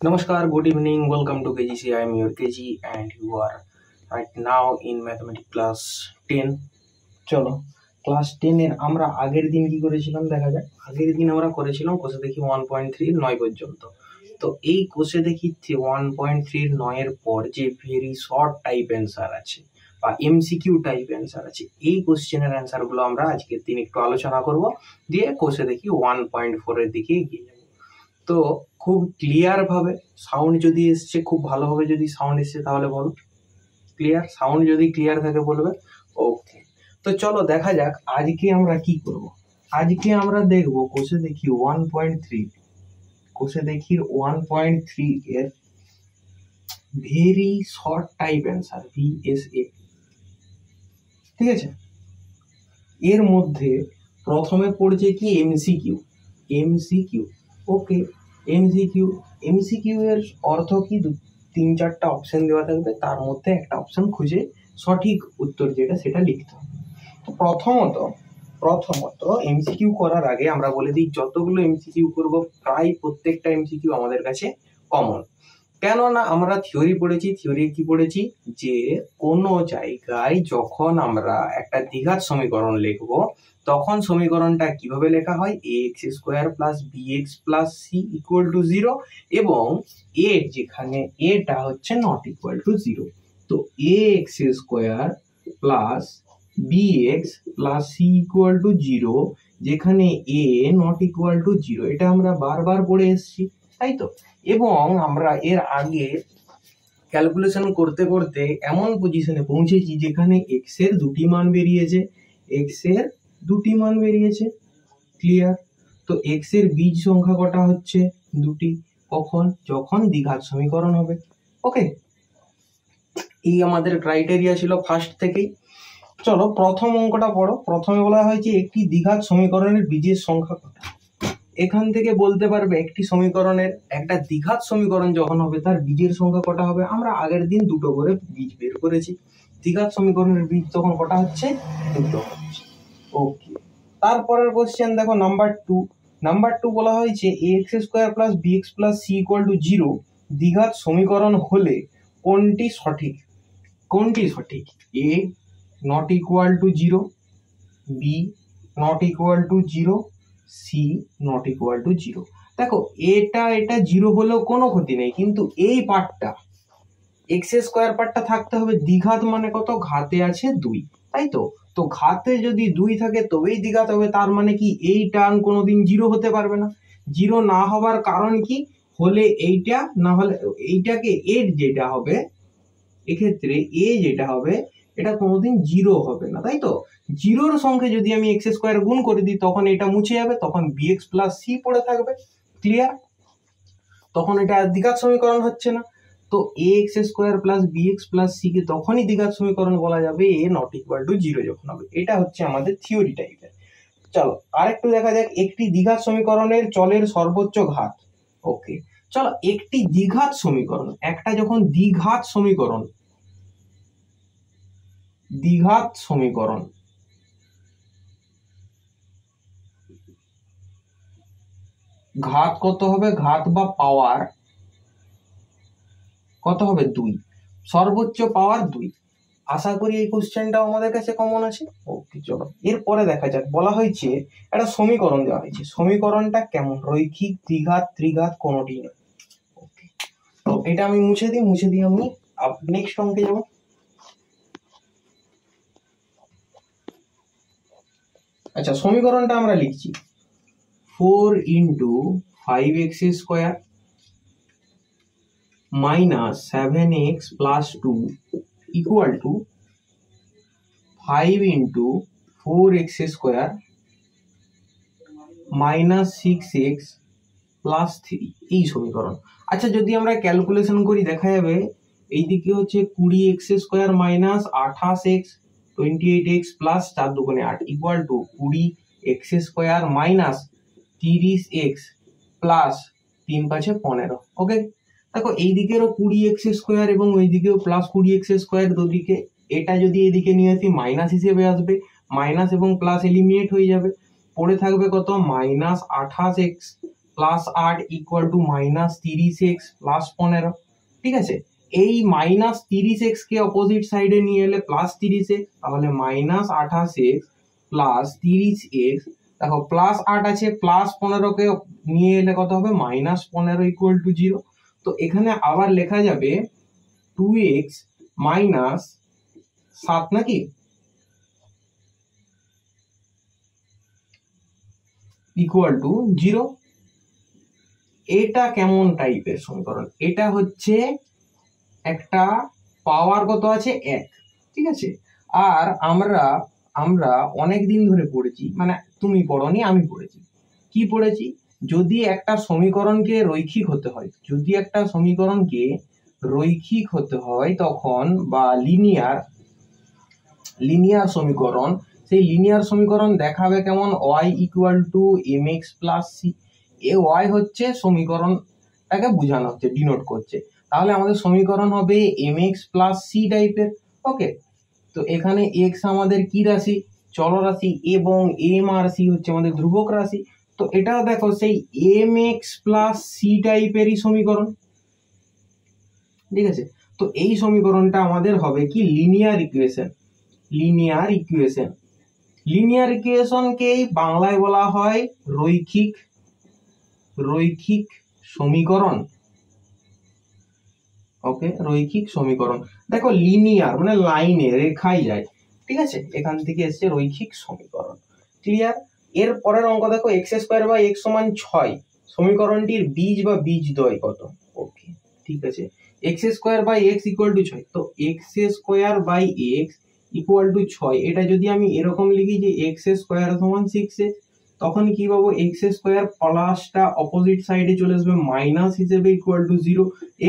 Namaskar, good evening, welcome to KGC. I am your KG and you are right now in mathematics class 10. চলো class 10 এর আমরা আগের দিন কি করেছিলাম দেখা যাক। আগের দিন আমরা করেছিলাম কোষে দেখি 1.3 9 পর্যন্ত। তো এই কোষে দেখি 1.3 9 এর পর যে ভেরি শর্ট টাইপ অ্যান্সার আছে বা এমসিকিউ টাইপ অ্যান্সার আছে, এই কোশ্চেনের অ্যান্সারগুলো আমরা আজকের দিন একটু আলোচনা করব, দিয়ে কোষে দেখি 1.4 এর দিকে এগিয়ে যাব। তো খুব ক্লিয়ার ভাবে সাউন্ড যদি এসছে, খুব ভালোভাবে যদি সাউন্ড এসছে তাহলে বলো ক্লিয়ার। সাউন্ড যদি ক্লিয়ার থাকে বলবে ওকে। তো চলো দেখা যাক আজকে আমরা কি করব। আজকে আমরা দেখব কোষে দেখি 1.3, কোষে দেখি 1.3 এর very short type answer VSA। ঠিক আছে, এর মধ্যে প্রথমে পড়ছে কি এমসিকিউ। ওকে, এমসিকিউ এর অর্থ কি? 3-4টা অপশন দেওয়া থাকবে, তার মধ্যে একটা অপশন খুঁজে সঠিক উত্তর যেটা সেটা লিখতে হবে। তো প্রথমত এমসিকিউ করার আগে আমরা বলে দিই, যতগুলো এমসিকিউ করব প্রায় প্রত্যেকটা এমসিকিউ আমাদের কাছে কমন। কেননা আমরা থিওরি পড়েছি, কি পড়েছি যে কোনো জায়গায় যখন আমরা একটা দ্বিঘাত সমীকরণ লিখব তখন সমীকরণটা কিভাবে লেখা হয়, ax² + bx + c = 0 এবং এর যেখানে এটা হচ্ছে নট ইকুয়াল টু 0। তো ax² + bx + c = 0 যেখানে a নট ইকুয়াল টু 0, এটা আমরা বারবার পড়ে এসেছি, তাই তো। এবং আমরা এর আগে ক্যালকুলেশন করতে করতে এমন পজিশনে পৌঁছেছি যেখানে x এর দুটি মান বেরিয়েছে, ক্লিয়ার। তো x এর বীজ সংখ্যা কটা হচ্ছে? দুটি। কখন? যখন দ্বিঘাত সমীকরণ হবে। ওকে, এই আমাদের ক্রাইটেরিয়া ছিল ফার্স্ট থেকেই। চলো প্রথম অঙ্কটা পড়ো। প্রথমে বলা হয়েছে একটি দ্বিঘাত সমীকরণের বীজের সংখ্যা কত। এখান থেকে বলতে পারবে একটি সমীকরণের, একটা দ্বিঘাত সমীকরণ যখন হবে তার বীজের সংখ্যা কটা হবে। আমরা আগের দিন দুটো করে বীজ বের করেছি। দ্বিঘাত সমীকরণের বীজ তখন কটা হচ্ছে? দুটো হচ্ছে। ওকে, তারপরের কোশ্চেন দেখো নাম্বার 2 বলা হয়েছে ax² + bx + c = 0 দ্বিঘাত সমীকরণ হলে কোনটি সঠিক? a not equal to 0, b not equal to 0, c not equal to 0। দেখো এটা 0 হলেও কোনো ক্ষতি নেই, কিন্তু এই পার্টটা x² পার্টটা থাকতে হবে। দ্বিঘাত মানে কত? ঘাতে আছে 2, তাই তো। তো ঘাতে যদি 2 থাকে তবেই দ্বিঘাত হবে, তার মানে কি এই টার্ম কোনোদিন 0 হতে পারবে না। 0 না হবার কারণ কি? হলে এইটা, না হলে এইটাকে এর যেটা হবে, এক্ষেত্রে এ যেটা হবে এটা কোনোদিন 0 হবে না, তাই তো। 0-র সঙ্গে যদি আমি x² গুণ করে দিই তখন এটা মুছে যাবে, তখন bx + c পড়ে থাকবে, ক্লিয়ার। তখন এটা দ্বিঘাত সমীকরণ হচ্ছে না। তো ax² + bx + c কে তখনই দ্বিঘাত সমীকরণ বলা যাবে a নট ইকুয়াল টু 0 যখন হবে। এটা হচ্ছে আমাদের থিওরি টাইপের। চলো আরেকটু দেখা যাক একটি দ্বিঘাত সমীকরণের চলের সর্বোচ্চ ঘাত। ওকে, চলো একটি দ্বিঘাত সমীকরণ, একটা যখন দ্বিঘাত সমীকরণ ঘাত কত হবে? ঘাত বা পাওয়ার কত হবে? 2, সর্বোচ্চ পাওয়ার 2। আশা করি এই কোশ্চেনটাও আমাদের কাছে কমন আছে। ওকে, চলো এরপরে দেখা যাক। বলা হয়েছে একটা সমীকরণ দেওয়া হয়েছে, সমীকরণটা কেমন? রৈখিক, দ্বিঘাত, ত্রিঘাত, কোনোটি নয়। ওকে, তো এটা আমি মুছে দিই আমি নেক্সট অঙ্কে যাবো। আচ্ছা, সমীকরণটা আমরা লিখছি 4 × 5x² - 7x + 2 = 5 × 4x² - 6x + 3, এই সমীকরণ। আচ্ছা, যদি আমরা ক্যালকুলেশন করি দেখা যাবে এইদিকে হচ্ছে 20x² - 28x 28x + 4 × 2 = 8 = 20x² - 30x + 3 × 5 = 15। ওকে, দেখো এইদিকেরও 20x² এবং ওইদিকেও +20x², দুদিকে এটা যদি এদিকে নিয়ে আসি মাইনাস হিসেবে আসবে, মাইনাস এবং প্লাস এলিমিনেট হয়ে যাবে, পড়ে থাকবে কত? -28x +8 ইকুয়াল টু -30x +15, ঠিক আছে। এই -30x কে অপোজিট সাইডে নিয়ে এলে +30x, তাহলে -28x +30x, দেখো +8 আছে, +15 কে নিয়ে এলে কত হবে, -15 ইকুয়াল টু 0। তো এখানে আবার লেখা যাবে 2x - 7 নাকি ইকুয়াল টু 0। এটা কেমন টাইপের সমীকরণ? এটা হচ্ছে একটা পাওয়ার কত আছে 1, ঠিক আছে। আর আমরা অনেক দিন ধরে পড়েছি, মানে তুমি পড়নি আমি পড়েছি, কি পড়েছি, যদি একটা সমীকরণকে রৈখিক হতে হয়, যদি একটা সমীকরণকে রৈখিক হতে হয় তখন, বা লিনিয়ার সমীকরণ, সেই লিনিয়ার সমীকরণ দেখাবে কেমন, y equal to mx plus c। A y হচ্ছে সমীকরণটাকে বোঝানো হচ্ছে, ডিনোট করছে। তাহলে আমাদের সমীকরণ হবে mx প্লাস c টাইপের। ওকে, তো এখানে x আমাদের কি রাশি, চলরাশি, এবং m আর c হচ্ছে আমাদের ধ্রুবক রাশি। তো এটাও দেখো সেই mx প্লাস c টাইপেরই সমীকরণ, ঠিক আছে। তো এই সমীকরণটা আমাদের হবে কি, লিনিয়ার ইকুয়েশন। লিনিয়ার ইকুয়েশনকেই বাংলায় বলা হয় রৈখিক সমীকরণ। ওকে, রৈখিক সমীকরণ। দেখো লিনিয়ার মানে লাইনে, রেখায় যায়, ঠিক আছে, এখান থেকে এসেছে রৈখিক সমীকরণ। ক্লিয়ার? এর পরের অঙ্ক দেখো, x² = x = 6, সমীকরণটির বীজ বা বীজদ্বয় কত? ওকে, ঠিক আছে, x² = x = 6। তো x² / x = 6, এটা যদি আমি এরকম লিখি যে x² = 6x, তখন কি পাবো, x² প্লাসটা অপোজিট সাইডে চলে আসবে মাইনাস হিসেবে, ইকুয়াল টু 0,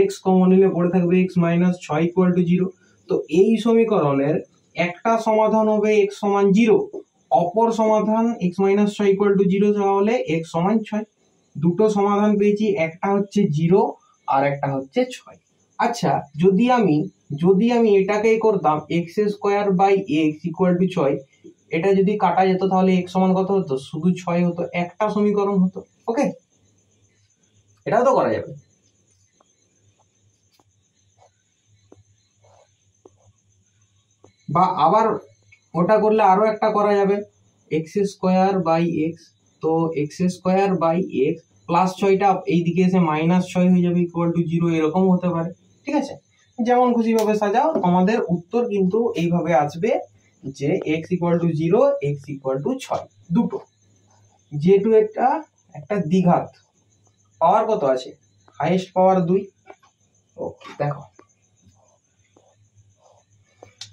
x কমন নিলে পড়ে থাকবে x - 6 ইকুয়াল টু 0। তো এই সমীকরণের একটা সমাধান হবে x = 0, অপর সমাধান x - 6 ইকুয়াল টু 0, তাহলে x = 6। দুটো সমাধান পেয়েছি, একটা হচ্ছে 0 আর একটা হচ্ছে 6। আচ্ছা, যদি আমি এটাকে করতাম x² / x = 6, এটা যদি কাটা যেত তাহলে x সমান কত হতো, শুধু 6 হতো, একটা সমীকরণ হতো। ওকে, এটাও তো করা যাবে। বা আবার ওটা করলে আরো একটা করা যাবে, x² / x, তো x² / x প্লাস 6টা এইদিকে এসে -6 হয়ে যাবে, ইকুয়াল টু 0, এরকম হতে পারে, ঠিক আছে। যেমন খুশি ভাবে সাজাও, আমাদের উত্তর কিন্তু এইভাবে আসবে যে x = 0, x = 6, দুটো। যেহেতু একটা দ্বিঘাত, পাওয়ার কত আছে, হাইয়েস্ট পাওয়ার 2। ওকে, দেখো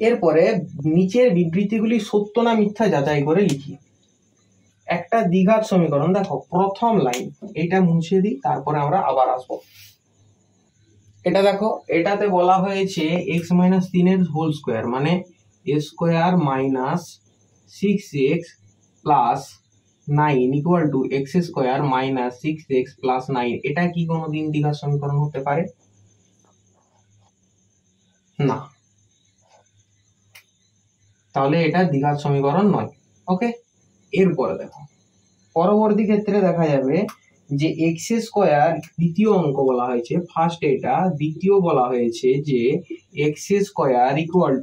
এরপরে নিচের বিবৃতিগুলি সত্য না মিথ্যা যাচাই করে লিখি। একটা দ্বিঘাত সমীকরণ, দেখো প্রথম লাইন, এটা মুছে দিই, তারপরে আমরা আবার আসবো। এটা দেখো, এটাতে বলা হয়েছে x - 3 এর হোল স্কয়ার, মানে a² - 6x + 9 equal to x² - 6x + 9। এটা কি কোনোদিন দ্বিঘাত সমীকরণ হতে পারে? না, তাহলে এটা দ্বিঘাত সমীকরণ নয়। ওকে, এরপরে দেখো, পরবর্তী ক্ষেত্রে দেখা যাবে যে x² দ্বিতীয় অঙ্ক বলা হয়েছে, ফার্স্ট এটা, দ্বিতীয় বলা হয়েছে যে x² =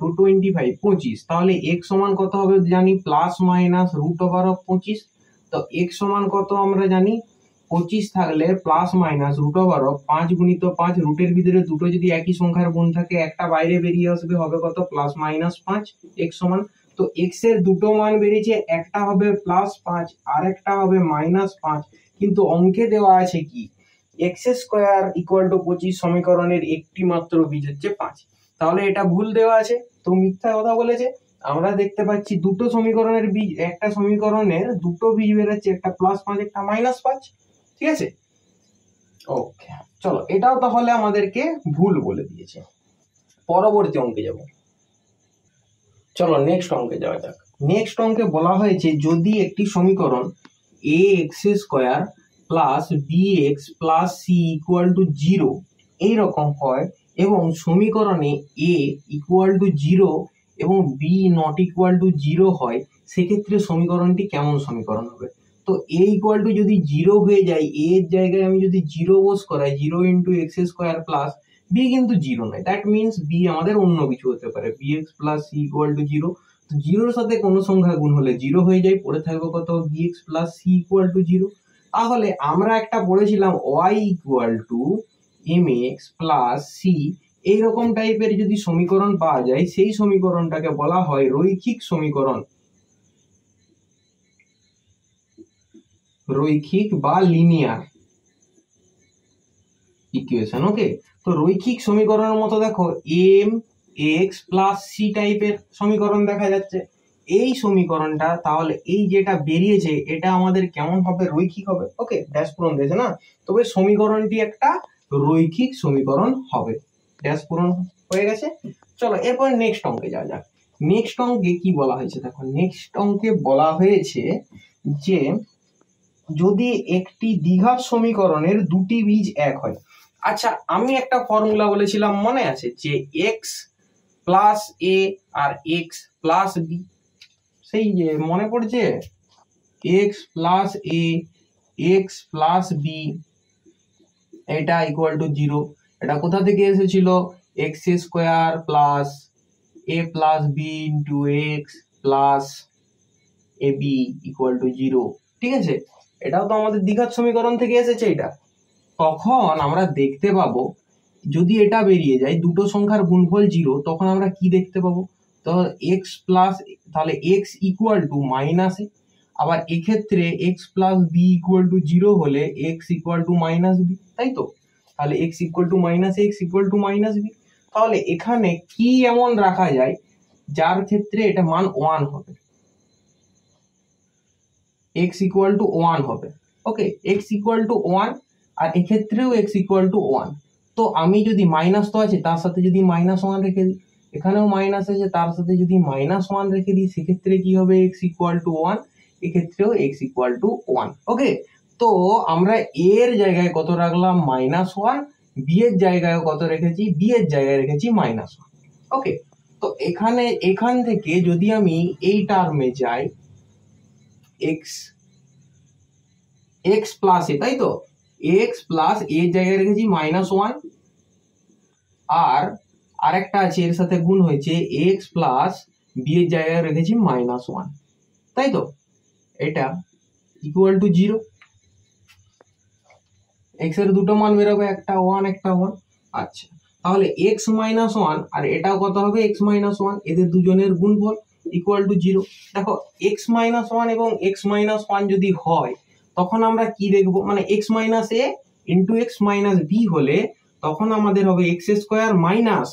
25, 25। তাহলে x সমান কত হবে জানি, ±√25। তো x সমান কত আমরা জানি, 25 থাকলে ±√5 × 5, রুটের ভিতরে দুটো যদি একই সংখ্যার গুণ থাকে, একটা বাইরে বেরিয়ে আসবে, হবে কত, +−5, x সমান। তো x এর দুটো মান বেরিয়েছে, একটা হবে +5 আর একটা হবে -5, কিন্তু অঙ্কে দেওয়া আছে কি, x² = 25 সমীকরণের একটি মাত্র বীজ হচ্ছে 5। তাহলে এটা ভুল দেওয়া আছে, তো মিথ্যা কথা বলেছে। আমরা দেখতে পাচ্ছি দুটো সমীকরণের বীজ, একটা সমীকরণের দুটো বীজ বেরোচ্ছে, একটা +5 একটা -5, ঠিক আছে। ওকে, চলো, এটাও তাহলে আমাদেরকে ভুল বলে দিয়েছে। পরবর্তী অঙ্কে যাব, চলো নেক্সট অঙ্কে যাওয়া যাক। নেক্সট অঙ্কে বলা হয়েছে যদি একটি সমীকরণ ax² + bx + c = 0 এইরকম হয়, এবং সমীকরণে a = 0 এবং b ≠ 0 হয়, সেক্ষেত্রে সমীকরণটি কেমন সমীকরণ হবে? তো তো a ইকুয়াল টু যদি 0 হয়ে যায়, a এর জায়গায় আমি যদি 0 বস করাই, 0 into x square plus b কিন্তু 0 নয়, দ্যাট মিনস b আমাদের অন্য কিছু হতে পারে, bx plus c equal to 0। তো 0 সাথে কোনো সংখ্যা গুণ হলে 0 হয়ে যায়, পড়ে থাকবে কত, bx plus c equal to 0। তাহলে আমরা একটা পড়েছিলাম y equal to mx plus c, এইরকম টাইপের যদি সমীকরণ পাওয়া যায়, সেই সমীকরণটাকে বলা হয় রৈখিক সমীকরণ, রৈখিক বা লিনিয়ার ইকুয়েশন। ওকে, তো রৈখিক সমীকরণের মতো দেখো এম এক্স প্লাস সি টাইপের সমীকরণ দেখা যাচ্ছে। এই সমীকরণটা তাহলে এই যেটা বেরিয়েছে এটা আমাদের কেমন হবে, রৈখিক হবে। ওকে, ড্যাশ পূরণ দিয়েছে না, তবে সমীকরণটি একটা রৈখিক সমীকরণ হবে। ড্যাশ পূরণ হয়ে গেছে। চলো এরপর নেক্সট অঙ্কে যাওয়া যাক। নেক্সট অঙ্কে কি বলা হয়েছে দেখো, নেক্সট অঙ্কে বলা হয়েছে যে যদি একটি দ্বিঘাত সমীকরণের দুটি বীজ এক হয়। আচ্ছা, আমি একটা ফর্মুলা বলেছিলাম মনে আছে, যে এক্স প্লাস এ আর এক্স প্লাস বি, সেই যে মনে পড়ছে, x plus a x plus b এটা ইকুয়াল টু 0। এটা কোথা থেকে এসেছিল, x square plus a plus b into x plus a b equal to 0। ঠিক আছে, এটাও তো আমাদের দ্বিঘাত সমীকরণ থেকে এসেছে এটা। তখন আমরা দেখতে পাবো যদি এটা বেরিয়ে যায় দুটো সংখ্যার গুণফল 0, তখন আমরা কি দেখতে পাবো, তো এক্স প্লাস, তাহলে x equal to minus a, আবার এক্ষেত্রে x plus b equal to 0 হলে x equal to minus b, তাই তো। তাহলে x equal to minus x equal to minus b. তাহলে এখানে কি এমন রাখা যায় যার ক্ষেত্রে এটা মান 1 হবে, x ইকুয়াল টু 1 হবে। ওকে, x ইকুয়াল টু 1, আর এক্ষেত্রেও x ইকুয়াল টু 1। তো আমি যদি মাইনাস তো আছে, তার সাথে যদি -1 রেখে দিই, এখানেও মাইনাস আছে, তার সাথে যদি -1 রেখে দিই, সেক্ষেত্রে কি হবে, x ইকুয়াল টু 1, এক্ষেত্রেও x ইকুয়াল টু 1। ওকে, তো আমরা a এর জায়গায় কত রাখলাম, -1, b এর জায়গায় কত রেখেছি, b এর জায়গায় রেখেছি -1। ওকে, তো এখান থেকে যদি আমি এই টার্মে যাই, x প্লাস এ, তাই তো, x প্লাস এর জায়গায় রেখেছি -1, আর আরেকটা আছে এর সাথে গুণ হয়েছে x প্লাস বি এর জায়গায় রেখেছি -1, তাই তো, এটা ইকুয়াল টু 0। x এর দুটো মান বেরোবে, একটা 1 একটা 1। আচ্ছা, তাহলে x -1 আর এটাও কত হবে, x -1, এদের দুজনের গুণফল ইকুয়াল টু 0। দেখো x -1 এবং x -1 যদি হয়, তখন আমরা কি দেখব, মানে x minus a into x minus b হলে তখন আমাদের হবে x square minus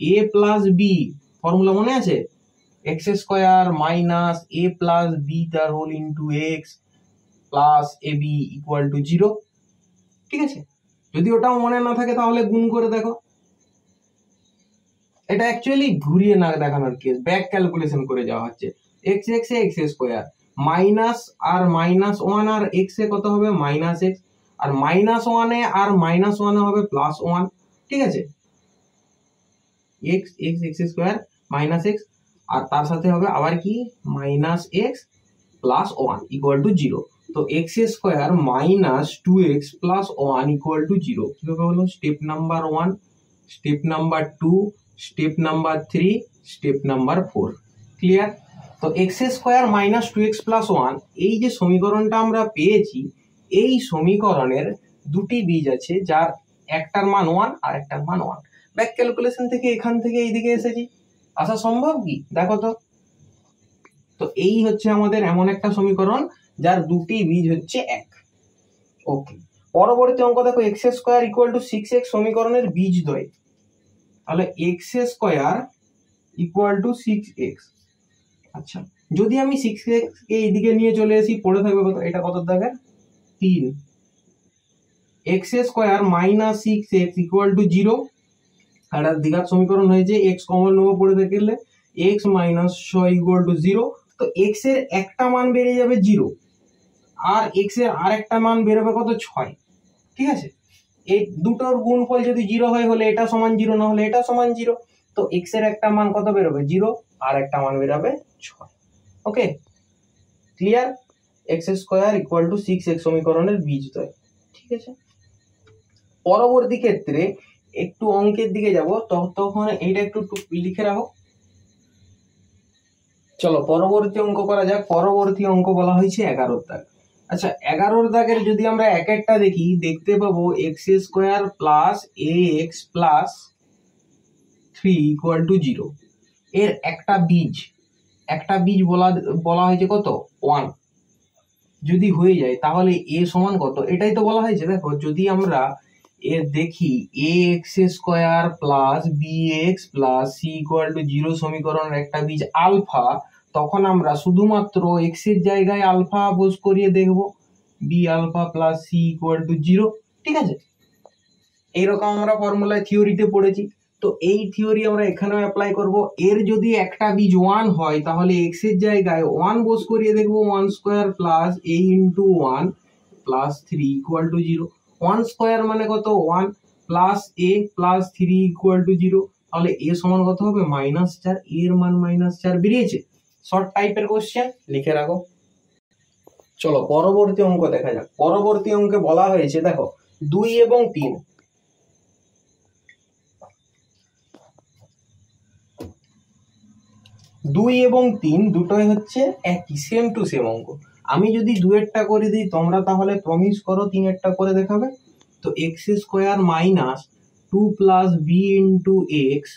a plus b, formula মনে আছে, x square minus a plus b তার whole into x plus a b equal to 0। ঠিক আছে, যদি ওটাও মনে না থাকে তাহলে গুণ করে দেখো। এটা অ্যাকচুয়ালি ঘুরিয়ে না দেখানোর কেস, ব্যাক ক্যালকুলেশন করে যাওয়া হচ্ছে। এক্স এক্স এ এক্স স্কোয়ার মাইনাস আর -1 আর এক্স এ কত হবে, মাইনাস এক্স, আর -1 এ আর -1 এ হবে +1। ঠিক আছে, x x x square minus x, আর তার সাথে হবে আবার কি -x +1 ইকুয়াল টু 0। তো x square minus 2x +1 equal to 0। কিভাবে হলো, step number 1, step number 2, step number 3, step number 4। Clear? তো এক্স স্কোয়ার মাইনাস 2x +1, এই যে সমীকরণটা আমরা পেয়েছি, এই সমীকরণের দুটি বীজ আছে, যার একটার মান 1 আর একটার মান 1। ব্যাক ক্যালকুলেশন থেকে এখান থেকে এইদিকে এসেছি, আসা সম্ভব কি দেখো তো। তো এই হচ্ছে আমাদের এমন একটা সমীকরণ যার দুটি বীজ হচ্ছে 1। ওকে, পরবর্তী অঙ্ক দেখো, x square equal to 6x সমীকরণের বীজদ্বয়। তাহলে x square equal to 6x। আচ্ছা, যদি আমি 6x কে এইদিকে নিয়ে চলে আসি, পড়ে থাকবে কত, এটা কত থাকে 3। X square minus 6x equal to 0। আর দ্বিঘাত সমীকরণ হয়েছে, x কমন নেবো, পড়ে থাকলে x মাইনাস 6 ইকুয়াল টু 0। তো x এর একটা মান বেড়ে যাবে 0, আর x এর আরেকটা মান বেরোবে কত, 6। ঠিক আছে, এই দুটোর গুণফল যদি 0 হয়, হলে এটা সমান 0, না হলে এটা সমান 0। তো x এর একটা মান কত বেরোবে, 0, আর একটা মান বেরোবে 6। Okay, clear? X square equal to 6x সমীকরণের বীজদ্বয়। ঠিক আছে, পরবর্তী ক্ষেত্রে একটু অঙ্কের দিকে যাব, তখন এইটা একটু লিখে রাখো। চলো পরবর্তী অঙ্ক করা যাক। পরবর্তী অঙ্ক বলা হয়েছে 11 দাগ। আচ্ছা, 11 দাগের যদি আমরা এক একটা দেখি, দেখতে পাবো x square plus a x plus 3 equal to 0। এর একটা বীজ বলা হয়েছে কত, 1। যদি হয়ে যায় তাহলে এ সমান কত, এটাই তো বলা হয়েছে। দেখো যদি আমরা এর দেখি a x square plus b x plus c equal to 0 সমীকরণের একটা বীজ আলফা, তখন আমরা শুধুমাত্র এক্স এর জায়গায় আলফা বোঝ করিয়ে দেখব, b alpha plus c equal to 0। ঠিক আছে, এইরকম আমরা ফর্মুলায় থিওরিতে পড়েছি, তো এই থিওরি আমরা এখানেও অ্যাপ্লাই করব। এর যদি একটা বীজ 1 হয় তাহলে এক্স এর জায়গায় 1 বোঝ করিয়ে দেখবো, 1 square plus A into 1 plus 3 equal to 0। 1 square মানে কত, 1 plus a plus 3 equal to 0। তাহলে এ সমান কত হবে, -4। এর মান -4 বেরিয়েছে। শর্ট টাইপের কোশ্চেন, লিখে রাখো। চলো পরবর্তী অঙ্ক দেখা যাক। পরবর্তী অঙ্কে বলা হয়েছে, দেখো 2 এবং 3 দুটোই হচ্ছে একই, সেম টু সেম অঙ্ক। আমি যদি 2-এরটা করে দিই, তোমরা তাহলে প্রমিস করো 3-এরটা করে দেখাবে। তো x square minus 2 plus b into x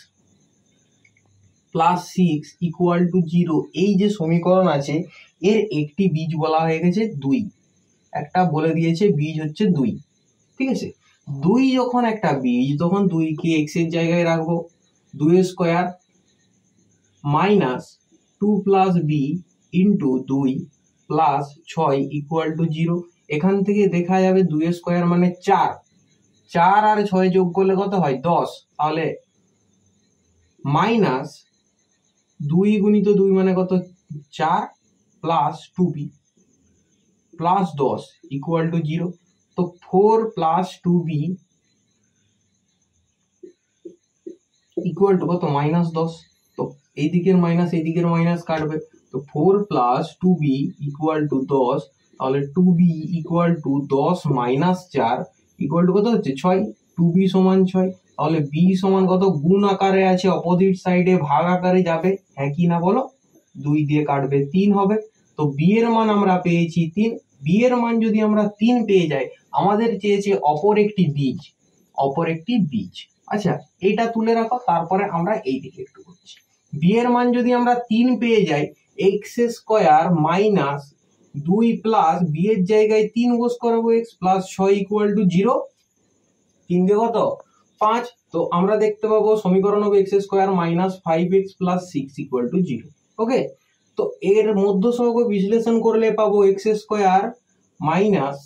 plus 6 equal to 0, এই যে সমীকরণ আছে এর একটি বীজ বলা হয়ে গেছে 2। একটা বলে দিয়েছে বীজ হচ্ছে 2। ঠিক আছে, 2 যখন একটা বীজ, তখন 2 কে এক্স এর জায়গায় রাখবো, 2 square minus 2 plus b into 2 plus 6 equal to 0। এখান থেকে দেখা যাবে 2 স্কোয়ার মানে 4, 4 আর 6 যোগ করলে কত হয়, 10। তাহলে মাইনাস 2 গুণিত 2 মানে কত, 4 plus 2b plus 10 equal to 0। তো 4 প্লাস 2b ইকুয়াল টু কত, -10। তো এই দিকের মাইনাস কাটবে, তো 4 প্লাস 2b ইকুয়াল টু 10। তাহলে 2b equal to 10 minus 4 equal to কত হচ্ছে, 6। 2b সমান 6। তাহলে b সমান কত, গুণ আকারে আছে, অপোজিট সাইডে ভাগ আকারে যাবে, হ্যাঁ কি না বলো, 2 দিয়ে কাটবে 3 হবে। তো b এর মান আমরা পেয়েছি 3। b এর মান যদি আমরা 3 পেয়ে যাই, আমাদের চেয়েছে অপর একটি বীজ। আচ্ছা, এটা তুলে রাখো, তারপরে আমরা এই দিকে একটু করছি। বি এর মান যদি আমরা 3 পেয়ে যাই, x square minus 2 plus b এর জায়গায় 3 বস করাবো, এক্স প্লাস 6 ইকুয়াল টু 0। 3 দিয়ে কত, 5। তো আমরা দেখতে পাবো সমীকরণ হবে x square minus 5x plus 6 equal to 0। ওকে, তো এর মধ্য সহগ বিশ্লেষণ করলে পাবো এক্স স্কোয়ার মাইনাস,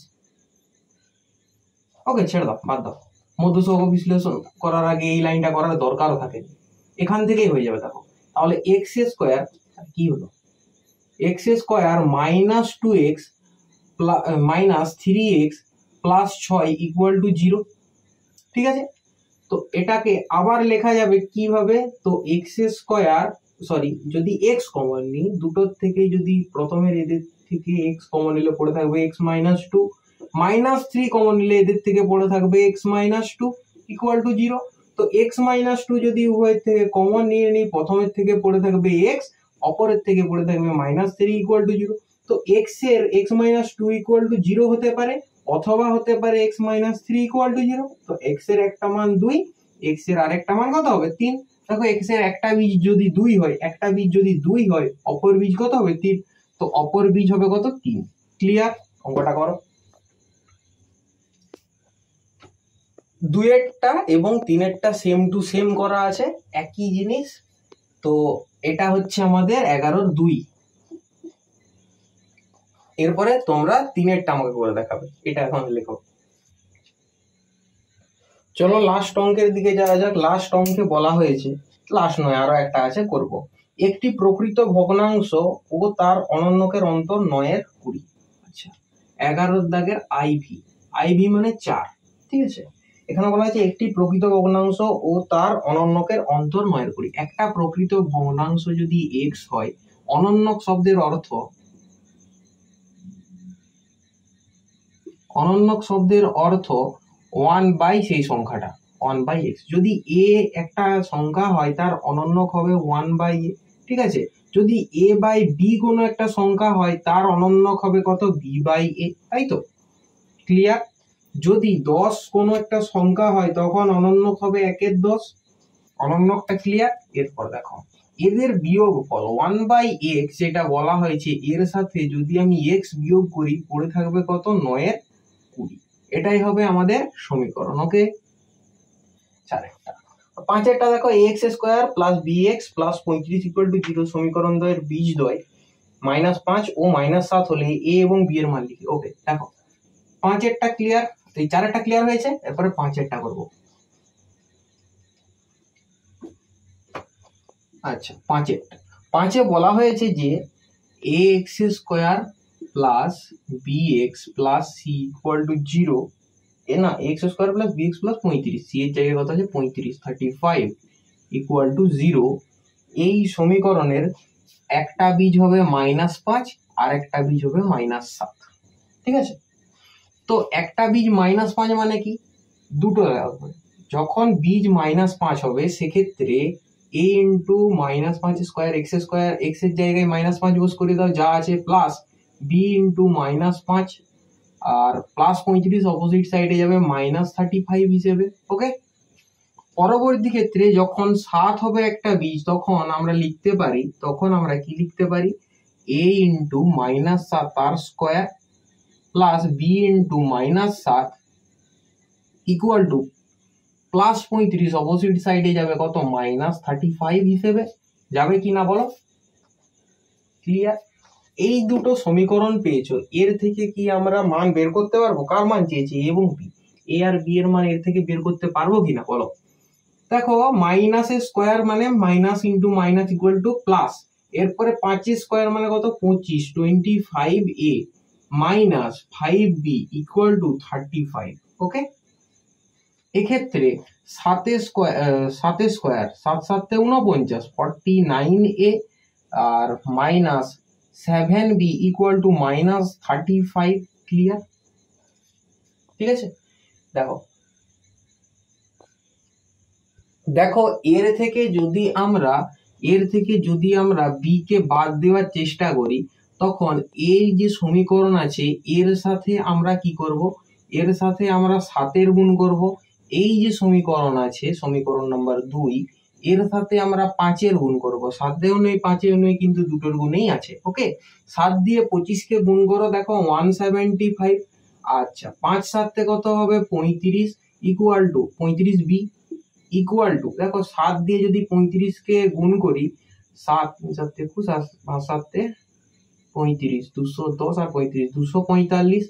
ওকে ছেড়ে দাও, বাদ দাও, মধ্য সহগ বিশ্লেষণ করার আগে এই লাইনটা করার দরকারও থাকে, এখান থেকেই হয়ে যাবে। দেখো তাহলে এক্স স্কোয়ার কি হলো, x square minus 2x minus 3x plus 6 equal to 0। ঠিক আছে, তো এটাকে আবার লেখা যাবে কিভাবে, তো এক্স স্কোয়ার যদি এক্স কমন নিই, দুটোর থেকে যদি প্রথমের এদের থেকে এক্স কমন নিলে পড়ে থাকবে এক্স মাইনাস 2, মাইনাস 3 কমন নিলে এদের থেকে পড়ে থাকবে এক্স মাইনাস 2 ইকুয়াল টু 0। তো এক্স মাইনাস 2 যদি উভয়ের থেকে কমন নিয়ে নিই, প্রথমের থেকে পড়ে থাকবে এক্স, অপরের থেকে পড়ে থাকবে -3 ইকুয়াল টু 0। তো এক্স মাইনাস 2 ইকুয়াল টু 0 হতে পারে, অথবা হতে পারে এক্স মাইনাস 3 ইকুয়াল টু 0। তো এক্স এর একটা মান 2, এক্স এর আরেকটা মান কত হবে, 3। দেখো এক্স এর একটা বীজ যদি 2 হয়, অপর বীজ কত হবে, 3। তো অপর বীজ হবে কত, 3। ক্লিয়ার, অঙ্কটা করো। 2-এরটা এবং 3-এরটা সেম টু সেম করা আছে, একই জিনিস। তো এটা হচ্ছে আমাদের 11-2। এরপরে তোমরা 3-এরটা আমাকে করে দেখাবে, এটা এখন লেখো। চলো লাস্ট অঙ্কের দিকে যাওয়া যাক। লাস্ট অঙ্কে বলা হয়েছে, লাস্ট নয় আরো একটা আছে, করব। একটি প্রকৃত ভগ্নাংশ ও তার অনন্যকের অন্তর 9/20। আচ্ছা, 11 দাগের আইভি মানে 4। ঠিক আছে, এখানে বলা হয়েছে একটি প্রকৃত ভগ্নাংশ ও তার অনন্যকের অন্তর 9/20। একটা প্রকৃত ভগ্নাংশ যদি এক্স হয়, অনন্যক শব্দের অর্থ অনন্যক শব্দের অর্থ 1/, সেই সংখ্যাটা 1/x। যদি a একটা সংখ্যা হয় তার অনন্যক হবে 1/a, ঠিক আছে। যদি a/b কোনো একটা সংখ্যা হয় তার অনন্যক হবে কত, b/a, তাই তো? ক্লিয়ার? যদি 10 কোনো একটা সংখ্যা হয় তখন অনন্যক হবে 1-এর 10, অনন্যকটা ক্লিয়ার। এরপর দেখো এদের বিয়োগফল 1/x যেটা বলা হয়েছে, এর সাথে যদি আমি x বিয়োগ করি পড়ে থাকবে কত, 9-এর 20। এটাই হবে আমাদের সমীকরণ। ওকে, 4-এরটা। 5-এরটা দেখো ax² প্লাস bx প্লাস 35 = 0 সমীকরণ দ্বয়ের বীজদ্বয় -5 ও -7 হলে a এবং b এর মান লিখি। ওকে, দেখো 5-এরটা ক্লিয়ার, এই 4-এরটা ক্লিয়ার হয়েছে, এরপরে 5-এরটা করবো। আচ্ছা, 5-এ বলা হয়েছে যে ax² plus bx plus c = 0, না ax² plus bx plus 35, c এর জায়গায় কত আছে 35, 35 = 0। এই সমীকরণের একটা বীজ হবে -5 আর একটা বীজ হবে -7, ঠিক আছে। তো একটা বীজ -5 মানে কি, দুটো লাগবে। যখন বীজ -5 হবে সেক্ষেত্রে a × -5² x², x এর জায়গায় -5 বস করে দাও, যা আছে প্লাস b × -5 আর প্লাস 35 অপোজিট সাইডে যাবে -35 হিসেবে। ওকে, পরবর্তী ক্ষেত্রে যখন 7 হবে একটা বীজ তখন আমরা লিখতে পারি, কি লিখতে পারি, a × -7 তার square plus b × -7 = plus 35 opposite সাইডে যাবে কত, -35 হিসেবে যাবে কিনা বলো। ক্লিয়ার? এই দুটো সমীকরণ পেয়েছো, এর থেকে কি আমরা মান বের করতে পারবো? কার মান চেয়েছি, এ এবং বি, এ আর বি এর মান এর থেকে বের করতে পারবো কিনা বলো। দেখো মাইনাসের স্কোয়ার মানে minus into minus equal to plus, এরপরে 5 স্কোয়ার মানে কত, 25, 25a minus 5b equal to 35। Okay, এক্ষেত্রে 7 স্কোয়ার 7 7 49, 49a আর minus 7b equal to -35। Clear? ঠিক আছে, দেখো এর থেকে যদি আমরা বি কে বাদ দেওয়ার চেষ্টা করি তখন এই যে সমীকরণ আছে এর সাথে আমরা কি করব, এর সাথে আমরা 7-এর গুণ করব। এই যে সমীকরণ আছে সমীকরণ নাম্বার 2, এর সাথে আমরা 5-এর গুণ করব। 7-এও নেই 5-এও নেই, কিন্তু দুটোর গুণেই আছে। ওকে, 7 দিয়ে 25 কে গুণ করো, দেখো 175। আচ্ছা, 5 7 কত হবে, 35 equal to 35b equal to, দেখো 7 দিয়ে যদি 35 কে গুণ করি, 7 7 21 আর 5 7 35, 210 আর 35 245।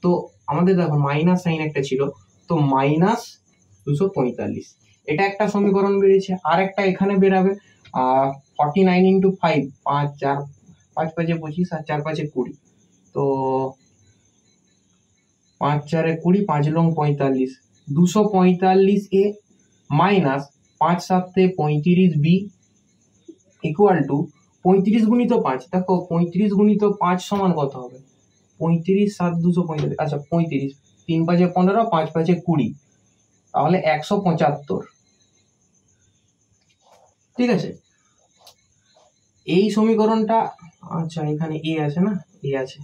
তো আমাদের দেখো মাইনাস সাইন একটা ছিল, তো -245। এটা একটা সমীকরণ বেরিয়েছে। আর একটা এখানে বেরাবে 49 × 5, 5 4 5 5 25 আর 4 5 20, তো 5 4 20, 5 long 45, 245a minus 5 7 35b equal to 35 গুণিত 5। দেখো 35 গুণিত 5 সমান কত হবে, 35 7 245, আচ্ছা 35, 3 5 15, 5 5 20, তাহলে 175। ঠিক আছে, এই সমীকরণটা, আচ্ছা এখানে এ আছে না, এ আছে,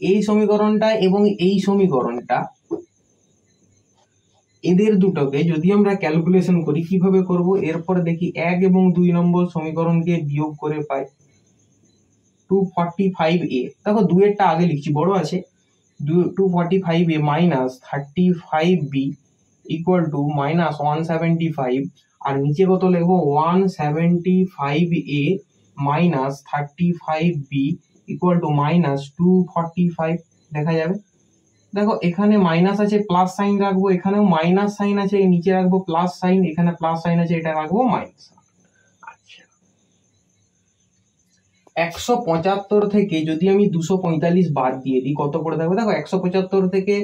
এই সমীকরণটা এবং এই সমীকরণটা, এদের দুটোকে যদি আমরা ক্যালকুলেশন করি, কিভাবে করব, এরপর দেখি 1 এবং 2 নম্বর সমীকরণকে বিয়োগ করে পাই 245a। দেখো 2 এরটা আগে লিখছি, বড় আছে, 245a minus 35b equal to -175, আর নিচে কত লিখবো, 175a minus 35b equal to -245। দেখা যাবে, দেখো এখানে মাইনাস আছে, প্লাস সাইন রাখবো, এখানেও মাইনাস সাইন আছে, নিচে রাখবো প্লাস সাইন, এখানে প্লাস সাইন আছে, এটা রাখবো মাইনাস। আচ্ছা, 175 থেকে যদি আমি 245 বাদ দিয়ে দিই কত পড়ে থাকবে, দেখো 175 থেকে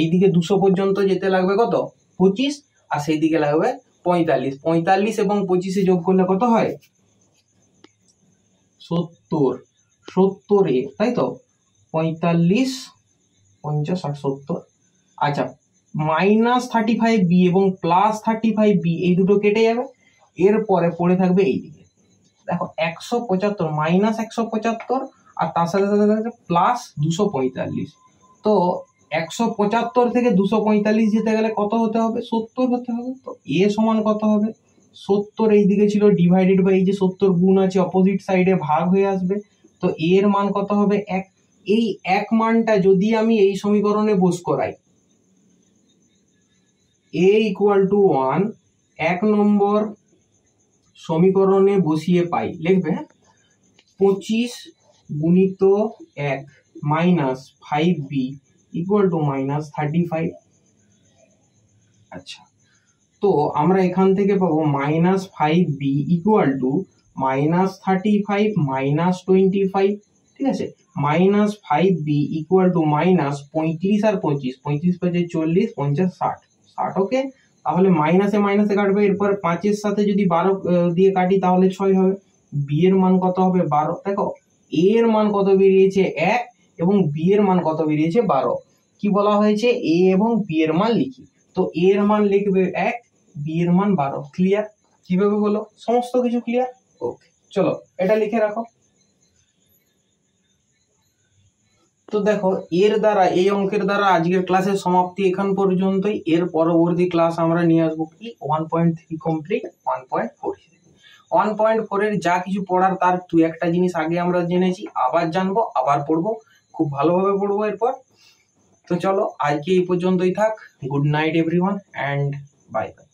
এইদিকে 200 পর্যন্ত যেতে লাগবে কত, 25, আর সেই দিকে লাগবে 45। 45 এবং 25 যোগ করলে কত হয়, 70 এ, তাই তো, 45 50 60 70, আচ্ছা, -35b এবং +35b এই দুটো কেটে যাবে, এরপরে পড়ে থাকবে এইদিকে দেখো 175 -175 আর তার সাথে সাথে +245। তো 175 থেকে 245 যেতে গেলে কত হতে হবে? 70 হতে হবে। তো এ সমান কত হবে? 70 এই দিকে ছিল, ডিভাইডেড বাই এই যে 70 গুণ আছে অপোজিট সাইডে, ভাগ হয়ে আসবে। তো এর মান কত হবে? 1। এই 1 মানটা যদি আমি এই সমীকরণে বস করাই, a = 1, 1 নম্বর সমীকরণে বসিয়ে পাই, লিখবে 25 গুণিত 1 -5b = -35। আচ্ছা, তো আমরা এখান থেকে পাবো -5b = -35 -25। ঠিক আছে, -5b = -35 আর 25, 25 5 40, 50 60, 60। ওকে, তাহলে মাইনাসে মাইনাসে কাটবে, এরপর 5 এর সাথে যদি 12 দিয়ে কাটি তাহলে 6 হবে। b এর মান কত হবে? 12। দেখো a এর মান কত বেরিয়েছে? 1 এবং b এর মান কত বেরিয়েছে? 12। কি বলা হয়েছে? a এবং b এর মান লিখি। তো a এর মান লিখবে 1, b এর মান 12। ক্লিয়ার? কিভাবে হলো? সমস্ত কিছু ক্লিয়ার? ওকে, চলো এটা লিখে রাখো। তো দেখো, এর দ্বারা এই অঙ্কের দ্বারা আজকের ক্লাসের সমাপ্তি এখান পর্যন্তই। এর পরবর্তী ক্লাস আমরা নিয়ে আসবো কি 1.3 কমপ্লিট 1.4। 1.4 এর যা কিছু পড়ার তার 2-1টা জিনিস আগে আমরা জেনেছি, আবার জানবো, আবার পড়বো, খুব ভালোভাবে পড়বো এরপর। তো চলো আজকে এই পর্যন্তই থাক। Good night everyone and bye bye.